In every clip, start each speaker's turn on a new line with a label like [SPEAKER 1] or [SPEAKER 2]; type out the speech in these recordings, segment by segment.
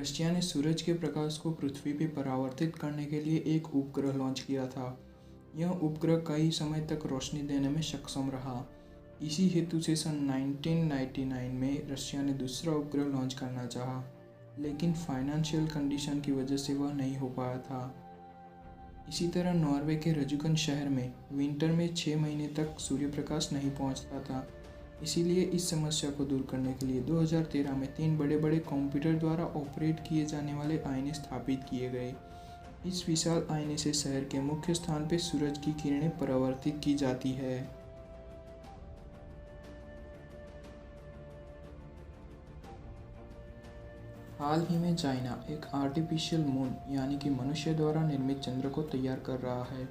[SPEAKER 1] Russia ने सूरज के प्रकाश को पृथ्वी पर परावर्तित करने के लिए एक उपग्रह लॉन्च किया था। यह उपग्रह कई समय तक रोशनी देने में सक्षम रहा। इसी हेतु से सन 1999 में रशिया ने दूसरा उपग्रह लॉन्च करना चाहा, लेकिन फाइनेंशियल कंडीशन की वजह से वह नहीं हो पाया था। इसी तरह नॉर्वे के रजुकन शहर में विंटर में 6 महीने तक सूर्य प्रकाश नहीं पहुंचता था। इसीलिए इस समस्या को दूर करने के लिए 2013 में 3 बड़े बड़े कंप्यूटर द्वारा ऑपरेट किए जाने वाले आईने स्थापित किए गए। इस विशाल आईने से शहर के मुख्य स्थान पर सूरज की किरणें परावर्तित की जाती है। हाल ही में चाइना एक आर्टिफिशियल मून यानी कि मनुष्य द्वारा निर्मित चंद्र को तैयार कर रहा है।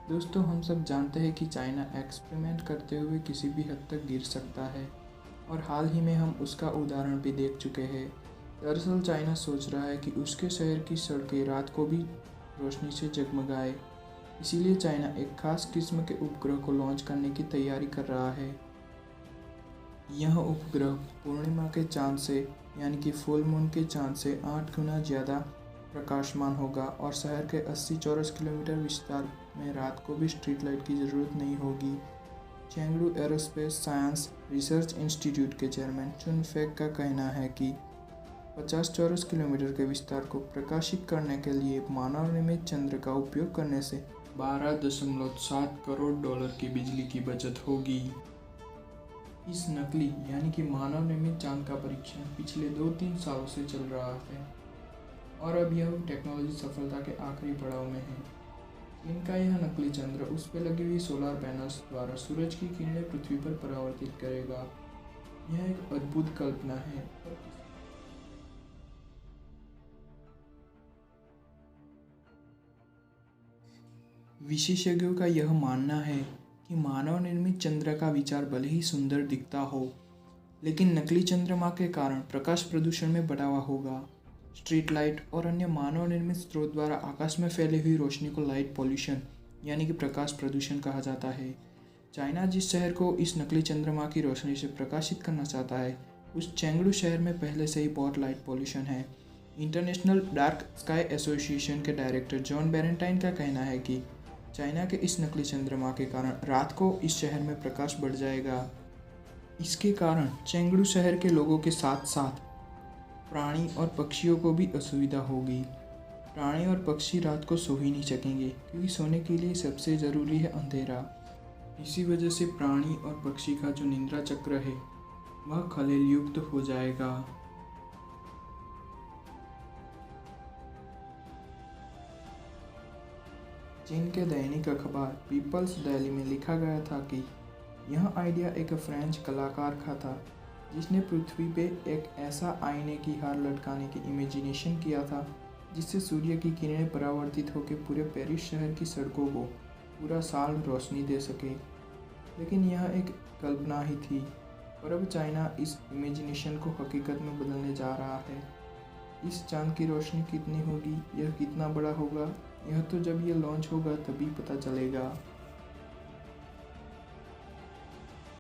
[SPEAKER 1] दोस्तों, हम सब जानते हैं कि चाइना एक्सपेरिमेंट करते हुए किसी भी हद तक गिर सकता है और हाल ही में हम उसका उदाहरण भी देख चुके हैं। दरअसल चाइना सोच रहा है कि उसके शहर की सड़कें रात को भी रोशनी से जगमगाए। इसीलिए चाइना एक खास किस्म के उपग्रह को लॉन्च करने की तैयारी कर रहा है। यह उपग्रह पूर्णिमा के चांद से यानी कि फुल मून के चांद से 8 गुना ज़्यादा प्रकाशमान होगा और शहर के 80 चौरस किलोमीटर विस्तार में रात को भी स्ट्रीट लाइट की ज़रूरत नहीं होगी। Chengdu aerospace science research institute के चेयरमैन चुन फेक का कहना है कि 50 चौरस किलोमीटर के विस्तार को प्रकाशित करने के लिए मानव निर्मित चंद्र का उपयोग करने से 12.7 करोड़ डॉलर की बिजली की बचत होगी। इस नकली यानी कि मानव निर्मित चांद का परीक्षण पिछले 2-3 सालों से चल रहा है और अब यह टेक्नोलॉजी सफलता के आखिरी पड़ाव में है। इनका यह नकली चंद्र उस पर लगी हुई सोलर पैनल्स द्वारा सूरज की किरणें पृथ्वी पर परावर्तित करेगा। यह एक अद्भुत कल्पना है। विशेषज्ञों का यह मानना है कि मानव निर्मित चंद्र का विचार भले ही सुंदर दिखता हो, लेकिन नकली चंद्रमा के कारण प्रकाश प्रदूषण में बढ़ावा होगा। स्ट्रीट लाइट और अन्य मानव निर्मित स्रोत द्वारा आकाश में फैली हुई रोशनी को लाइट पॉल्यूशन यानी कि प्रकाश प्रदूषण कहा जाता है। चाइना जिस शहर को इस नकली चंद्रमा की रोशनी से प्रकाशित करना चाहता है, उस चेंगडू शहर में पहले से ही बहुत लाइट पॉल्यूशन है। इंटरनेशनल डार्क स्काई एसोसिएशन के डायरेक्टर जॉन बेरेंटाइन का कहना है कि चाइना के इस नकली चंद्रमा के कारण रात को इस शहर में प्रकाश बढ़ जाएगा। इसके कारण चेंगडू शहर के लोगों के साथ साथ प्राणी और पक्षियों को भी असुविधा होगी। प्राणी और पक्षी रात को सो ही नहीं सकेंगे क्योंकि सोने के लिए सबसे ज़रूरी है अंधेरा। इसी वजह से प्राणी और पक्षी का जो निद्रा चक्र है वह खलेल युक्त हो जाएगा। चीन के दैनिक अखबार पीपल्स डेली में लिखा गया था कि यह आइडिया एक फ्रेंच कलाकार का था जिसने पृथ्वी पे एक ऐसा आईने की हार लटकाने की इमेजिनेशन किया था जिससे सूर्य की किरणें परावर्तित होकर पूरे पेरिस शहर की सड़कों को पूरा साल रोशनी दे सके। लेकिन यह एक कल्पना ही थी, पर अब चाइना इस इमेजिनेशन को हकीकत में बदलने जा रहा है। इस चांद की रोशनी कितनी होगी, यह कितना बड़ा होगा, यह तो जब यह लॉन्च होगा तभी पता चलेगा।